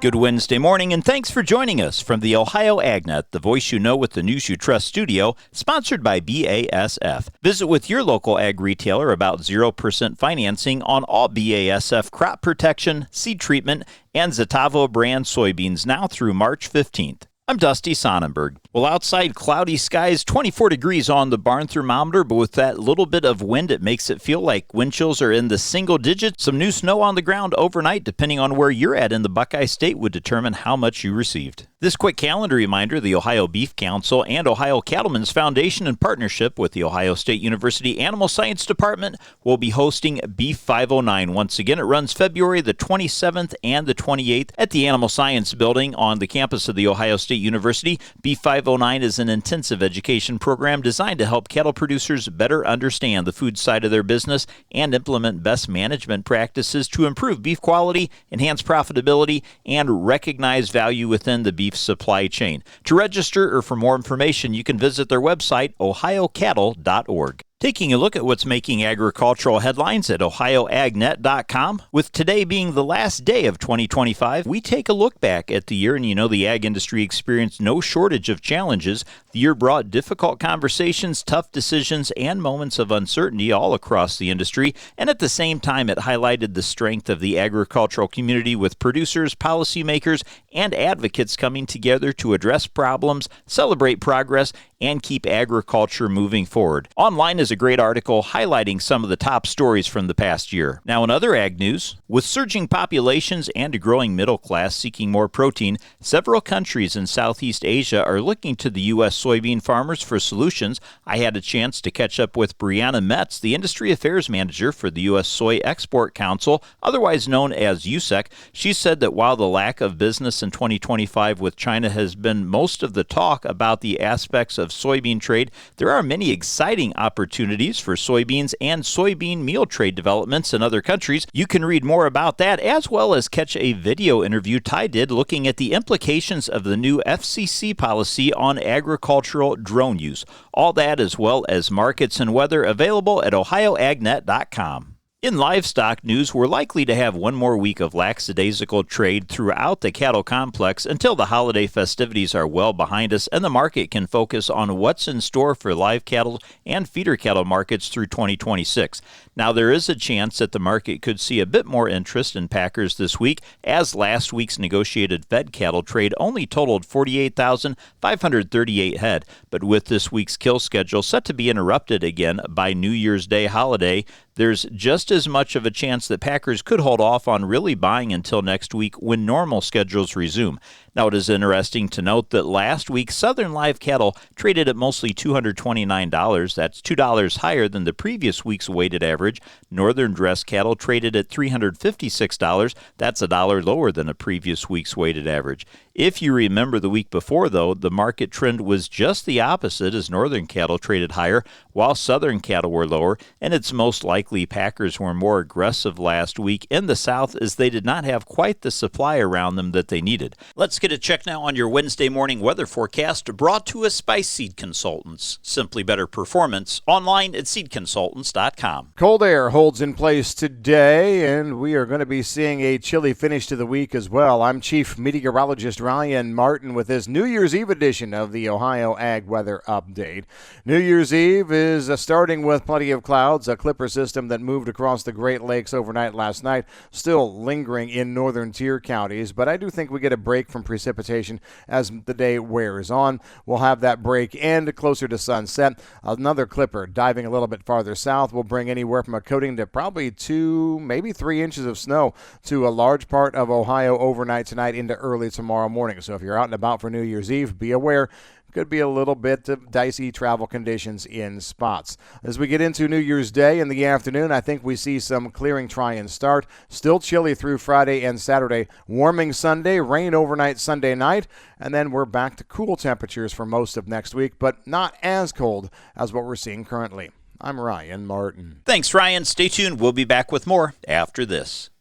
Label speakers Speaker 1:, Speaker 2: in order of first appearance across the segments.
Speaker 1: Good Wednesday morning, and thanks for joining us from the Ohio AgNet, the voice you know with the news you trust studio, sponsored by BASF. Visit with your local ag retailer about 0% financing on all BASF crop protection, seed treatment, and Zetavo brand soybeans now through March 15th. I'm Dusty Sonnenberg. Well, outside, cloudy skies, 24 degrees on the barn thermometer, but with that little bit of wind, it makes it feel like wind chills are in the single digits. Some new snow on the ground overnight, depending on where you're at in the Buckeye State, would determine how much you received. This quick calendar reminder, the Ohio Beef Council and Ohio Cattlemen's Foundation, in partnership with the Ohio State University Animal Science Department, will be hosting Beef 509. Once again, it runs February the 27th and the 28th at the Animal Science Building on the campus of the Ohio State University. Beef 509 is an intensive education program designed to help cattle producers better understand the food side of their business and implement best management practices to improve beef quality, enhance profitability, and recognize value within the beef supply chain. To register or for more information, you can visit their website, ohiocattle.org. Taking a look at what's making agricultural headlines at ohioagnet.com. With today being the last day of 2025, we take a look back at the year, and you know the ag industry experienced no shortage of challenges. The year brought difficult conversations, tough decisions, and moments of uncertainty all across the industry, and at the same time it highlighted the strength of the agricultural community with producers, policymakers, and advocates coming together to address problems, celebrate progress, and keep agriculture moving forward. Online is a great article highlighting some of the top stories from the past year. Now, in other ag news, with surging populations and a growing middle class seeking more protein, several countries in Southeast Asia are looking to the U.S. soybean farmers for solutions. I had a chance to catch up with Brianna Metz, the Industry Affairs Manager for the U.S. Soy Export Council, otherwise known as USEC. She said that while the lack of business in 2025 with China has been most of the talk about the aspects of soybean trade, there are many exciting opportunities for soybeans and soybean meal trade developments in other countries. You can read more about that, as well as catch a video interview Ty did looking at the implications of the new FCC policy on agricultural drone use. All that, as well as markets and weather, available at ohioagnet.com. In livestock news, we're likely to have one more week of lackadaisical trade throughout the cattle complex until the holiday festivities are well behind us and the market can focus on what's in store for live cattle and feeder cattle markets through 2026. Now, there is a chance that the market could see a bit more interest in packers this week, as last week's negotiated fed cattle trade only totaled 48,538 head. But with this week's kill schedule set to be interrupted again by New Year's Day holiday, there's just as much of a chance that packers could hold off on really buying until next week when normal schedules resume. Now, it is interesting to note that last week, Southern live cattle traded at mostly $229. That's $2 higher than the previous week's weighted average. Northern dress cattle traded at $356. That's $1 lower than the previous week's weighted average. If you remember the week before, though, the market trend was just the opposite, as northern cattle traded higher while southern cattle were lower, and it's most likely packers were more aggressive last week in the south as they did not have quite the supply around them that they needed. Let's get a check now on your Wednesday morning weather forecast, brought to us by Seed Consultants. Simply better performance, online at seedconsultants.com.
Speaker 2: Cold air holds in place today, and we are going to be seeing a chilly finish to the week as well. I'm Chief Meteorologist Ryan Martin with this New Year's Eve edition of the Ohio Ag Weather Update. New Year's Eve is starting with plenty of clouds, a clipper system that moved across the Great Lakes overnight last night, still lingering in northern tier counties, but I do think we get a break from precipitation as the day wears on. We'll have that break end closer to sunset. Another clipper diving a little bit farther south will bring anywhere from a coating to probably 2, maybe 3 inches of snow to a large part of Ohio overnight tonight into early tomorrow morning. So if you're out and about for New Year's Eve, be aware. Could be a little bit of dicey travel conditions in spots. As we get into New Year's Day in the afternoon, I think we see some clearing try and start. Still chilly through Friday and Saturday. Warming Sunday, rain overnight Sunday night, and then we're back to cool temperatures for most of next week, but not as cold as what we're seeing currently. I'm Ryan Martin.
Speaker 1: Thanks, Ryan. Stay tuned. We'll be back with more after this.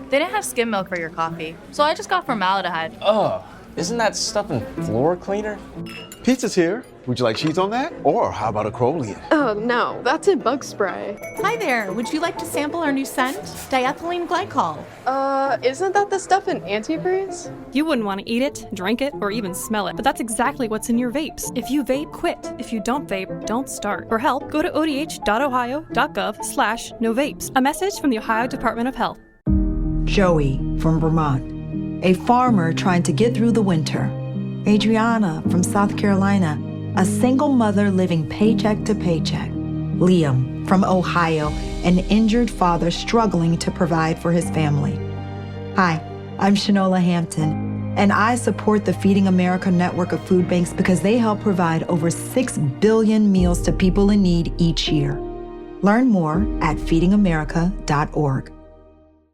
Speaker 3: They didn't have skim milk for your coffee, so I just got formaldehyde.
Speaker 4: Ugh, isn't that stuff in floor cleaner? Pizza's here. Would you like cheese on that? Or how about a Crolian?
Speaker 5: Oh, no, that's in bug spray.
Speaker 6: Hi there, would you like to sample our new scent? Diethylene glycol.
Speaker 5: Isn't that the stuff in antifreeze?
Speaker 7: You wouldn't want to eat it, drink it, or even smell it, but that's exactly what's in your vapes. If you vape, quit. If you don't vape, don't start. For help, go to odh.ohio.gov/novapes. A message from the Ohio Department of Health.
Speaker 8: Joey from Vermont, a farmer trying to get through the winter. Adriana from South Carolina, a single mother living paycheck to paycheck. Liam from Ohio, an injured father struggling to provide for his family. Hi, I'm Shanola Hampton, and I support the Feeding America network of food banks because they help provide over 6 billion meals to people in need each year. Learn more at feedingamerica.org.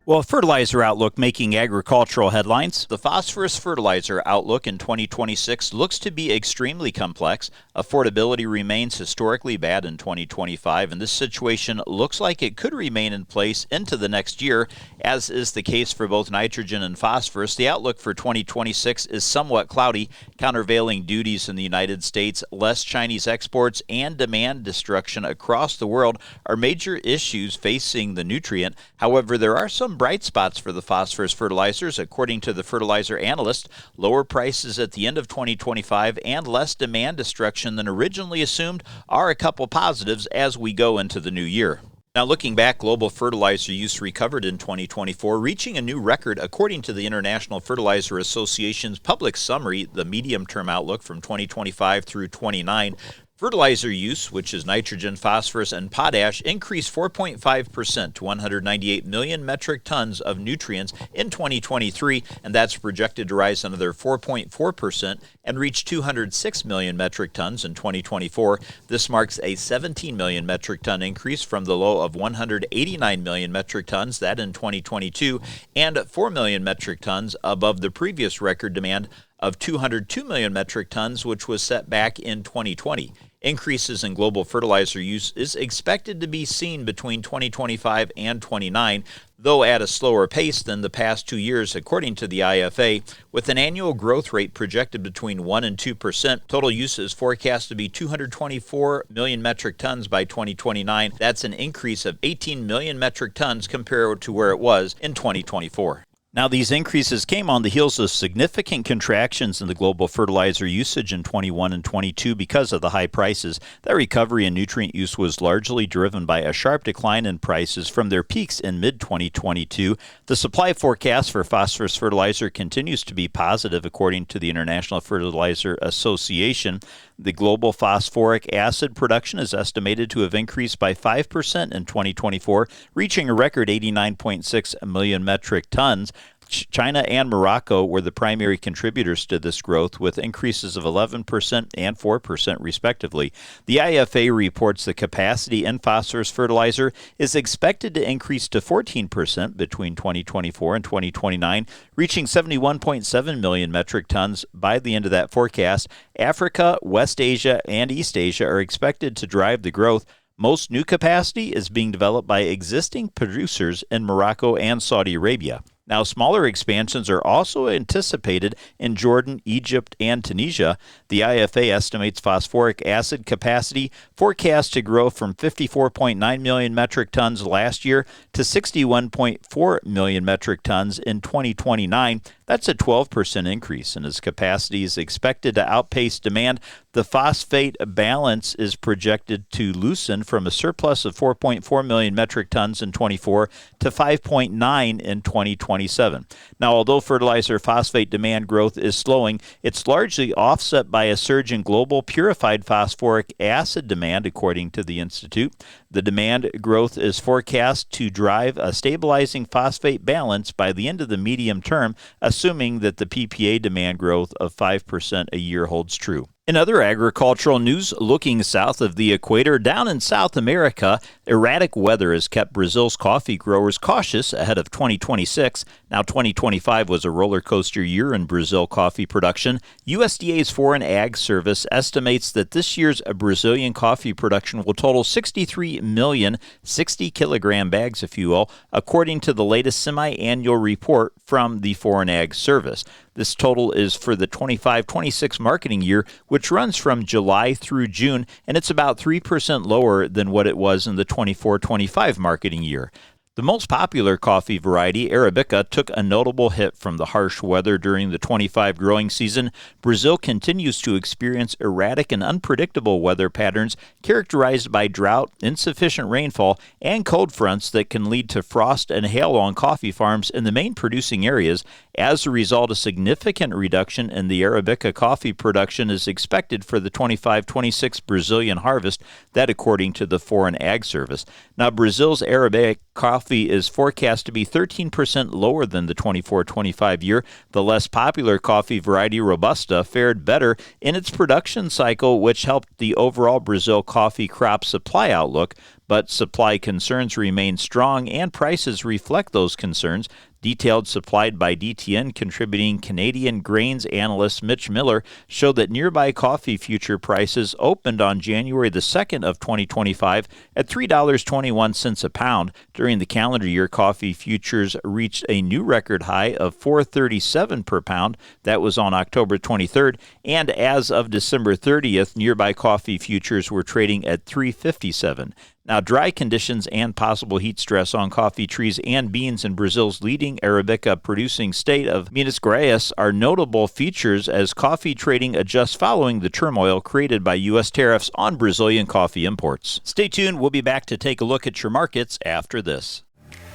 Speaker 1: Well, fertilizer outlook making agricultural headlines. The phosphorus fertilizer outlook in 2026 looks to be extremely complex. Affordability remains historically bad in 2025, and this situation looks like it could remain in place into the next year, as is the case for both nitrogen and phosphorus. The outlook for 2026 is somewhat cloudy. Countervailing duties in the United States, less Chinese exports, and demand destruction across the world are major issues facing the nutrient. However, there are some bright spots for the phosphorus fertilizers. According to the fertilizer analyst, lower prices at the end of 2025 and less demand destruction than originally assumed are a couple positives as we go into the new year. Now, looking back, global fertilizer use recovered in 2024, reaching a new record according to the International Fertilizer Association's public summary, the medium-term outlook from 2025 through 29. Fertilizer use, which is nitrogen, phosphorus, and potash, increased 4.5% to 198 million metric tons of nutrients in 2023, and that's projected to rise another 4.4% and reach 206 million metric tons in 2024. This marks a 17 million metric ton increase from the low of 189 million metric tons, that in 2022, and 4 million metric tons above the previous record demand of 202 million metric tons, which was set back in 2020. Increases in global fertilizer use is expected to be seen between 2025 and 29, though at a slower pace than the past 2 years, according to the IFA, with an annual growth rate projected between 1% and 2%. Total use is forecast to be 224 million metric tons by 2029. That's an increase of 18 million metric tons compared to where it was in 2024. Now, these increases came on the heels of significant contractions in the global fertilizer usage in 21 and 22 because of the high prices. That recovery in nutrient use was largely driven by a sharp decline in prices from their peaks in mid-2022. The supply forecast for phosphorus fertilizer continues to be positive, according to the International Fertilizer Association. The global phosphoric acid production is estimated to have increased by 5% in 2024, reaching a record 89.6 million metric tons. China and Morocco were the primary contributors to this growth, with increases of 11% and 4% respectively. The IFA reports the capacity in phosphorus fertilizer is expected to increase to 14% between 2024 and 2029, reaching 71.7 million metric tons by the end of that forecast. Africa, West Asia, and East Asia are expected to drive the growth. Most new capacity is being developed by existing producers in Morocco and Saudi Arabia. Now, smaller expansions are also anticipated in Jordan, Egypt, and Tunisia. The IFA estimates phosphoric acid capacity forecast to grow from 54.9 million metric tons last year to 61.4 million metric tons in 2029. That's a 12% increase, and as capacity is expected to outpace demand, the phosphate balance is projected to loosen from a surplus of 4.4 million metric tons in 24 to 5.9 in 2027. Now, although fertilizer phosphate demand growth is slowing, it's largely offset by a surge in global purified phosphoric acid demand, according to the Institute. The demand growth is forecast to drive a stabilizing phosphate balance by the end of the medium term, assuming that the PPA demand growth of 5% a year holds true. In other agricultural news, looking south of the equator, down in South America, erratic weather has kept Brazil's coffee growers cautious ahead of 2026. Now, 2025 was a roller coaster year in Brazil coffee production. USDA's Foreign Ag Service estimates that this year's Brazilian coffee production will total 63 million 60-kilogram bags of fuel, according to the latest semi-annual report from the Foreign Ag Service. This total is for the 25-26 marketing year, which runs from July through June, and it's about 3% lower than what it was in the 24-25 marketing year. The most popular coffee variety, Arabica, took a notable hit from the harsh weather during the 25 growing season. Brazil continues to experience erratic and unpredictable weather patterns characterized by drought, insufficient rainfall, and cold fronts that can lead to frost and hail on coffee farms in the main producing areas. As a result, a significant reduction in the Arabica coffee production is expected for the 25-26 Brazilian harvest, that according to the Foreign Ag Service. Now, Brazil's Arabica coffee is forecast to be 13% lower than the 24-25 year. The less popular coffee variety, Robusta, fared better in its production cycle, which helped the overall Brazil coffee crop supply outlook, but supply concerns remain strong and prices reflect those concerns. Detailed supplied by DTN contributing Canadian grains analyst Mitch Miller showed that nearby coffee future prices opened on January the 2nd of 2025 at $3.21 a pound. During the calendar year, coffee futures reached a new record high of $4.37 per pound. That was on October 23rd, and as of December 30th, nearby coffee futures were trading at $3.57. Now, dry conditions and possible heat stress on coffee trees and beans in Brazil's leading Arabica producing state of Minas Gerais are notable features as coffee trading adjusts following the turmoil created by U.S. tariffs on Brazilian coffee imports. Stay tuned. We'll be back to take a look at your markets after this.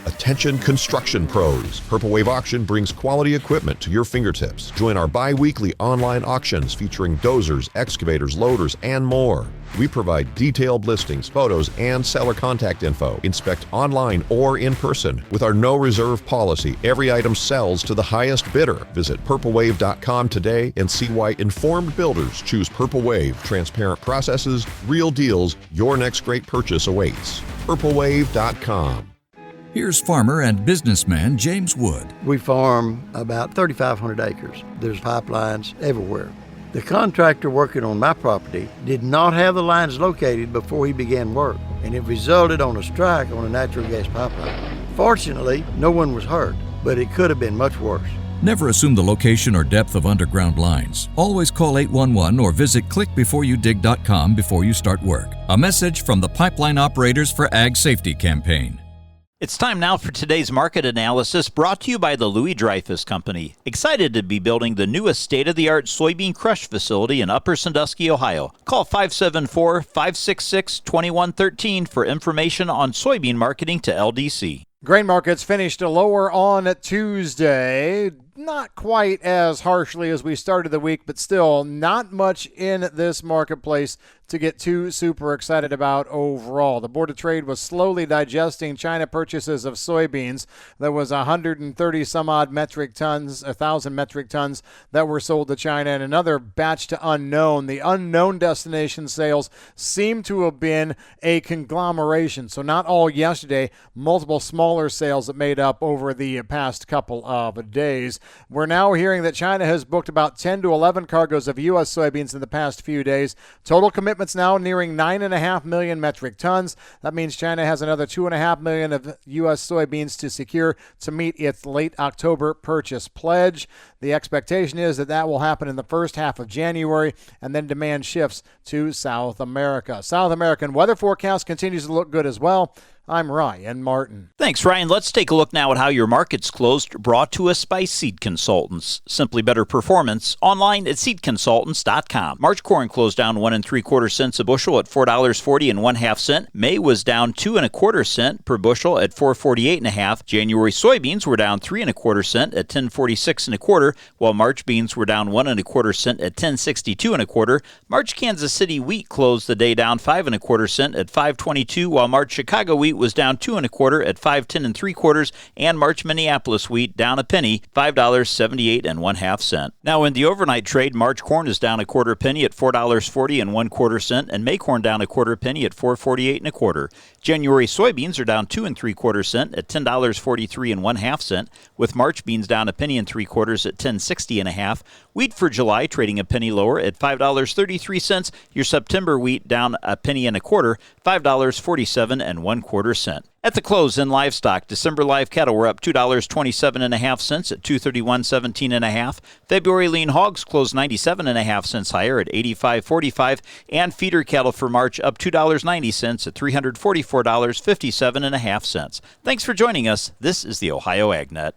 Speaker 9: Attention construction pros. Purple Wave Auction brings quality equipment to your fingertips. Join our bi-weekly online auctions featuring dozers, excavators, loaders, and more. We provide detailed listings, photos, and seller contact info. Inspect online or in person. With our no reserve policy, every item sells to the highest bidder. Visit purplewave.com today and see why informed builders choose Purple Wave. Transparent processes, real deals. Your next great purchase awaits. purplewave.com.
Speaker 10: Here's farmer and businessman James Wood.
Speaker 11: We farm about 3,500 acres. There's pipelines everywhere. The contractor working on my property did not have the lines located before he began work, and it resulted on a strike on a natural gas pipeline. Fortunately, no one was hurt, but it could have been much worse.
Speaker 10: Never assume the location or depth of underground lines. Always call 811 or visit clickbeforeyoudig.com before you start work. A message from the Pipeline Operators for Ag Safety campaign.
Speaker 1: It's time now for today's market analysis, brought to you by the Louis Dreyfus Company. Excited to be building the newest state-of-the-art soybean crush facility in Upper Sandusky, Ohio. Call 574-566-2113 for information on soybean marketing to LDC.
Speaker 2: Grain markets finished lower on Tuesday. Not quite as harshly as we started the week, but still not much in this marketplace to get too super excited about overall. The Board of Trade was slowly digesting China purchases of soybeans. There was 130 some odd metric tons, 1,000 metric tons that were sold to China, and another batch to unknown. The unknown destination sales seem to have been a conglomeration. So not all yesterday, multiple smaller sales that made up over the past couple of days. We're now hearing that China has booked about 10 to 11 cargoes of U.S. soybeans in the past few days. Total commitments now nearing 9.5 million metric tons. That means China has another 2.5 million of U.S. soybeans to secure to meet its late October purchase pledge. The expectation is that that will happen in the first half of January, and then demand shifts to South America. South American weather forecast continues to look good as well. I'm Ryan Martin.
Speaker 1: Thanks, Ryan. Let's take a look now at how your markets closed, brought to us by Seed Consultants. Simply better performance online at seedconsultants.com. March corn closed down 1 3/4 cents a bushel at $4.40 1/2 cents. May was down 2 1/4 cents per bushel at $4.48 1/2. January soybeans were down 3 1/4 cents at $10.46 1/4, while March beans were down 1 1/4 cents at $10.62 1/4. March Kansas City wheat closed the day down 5 1/4 cents at $5.22, while March Chicago wheat was down 2 1/4 at $5.10 3/4, and March Minneapolis wheat down a penny, $5.78 1/2 cents. Now in the overnight trade, March corn is down 1/4 penny at $4.40 1/4 cents, and May corn down 1/4 penny at $4.48 1/4. January soybeans are down 2 3/4 cents at $10.43 1/2 cents, with March beans down a penny and 3/4 at $10.60 1/2, Wheat for July trading a penny lower at $5.33. Your September wheat down a penny and a quarter, $5.47 1/4. At the close in livestock, December live cattle were up $2.27.5 at $231.17.5. February lean hogs closed 97.5 cents higher at $85.45, and feeder cattle for March up $2.90 at $344.57.5. Thanks for joining us. This is the Ohio AgNet.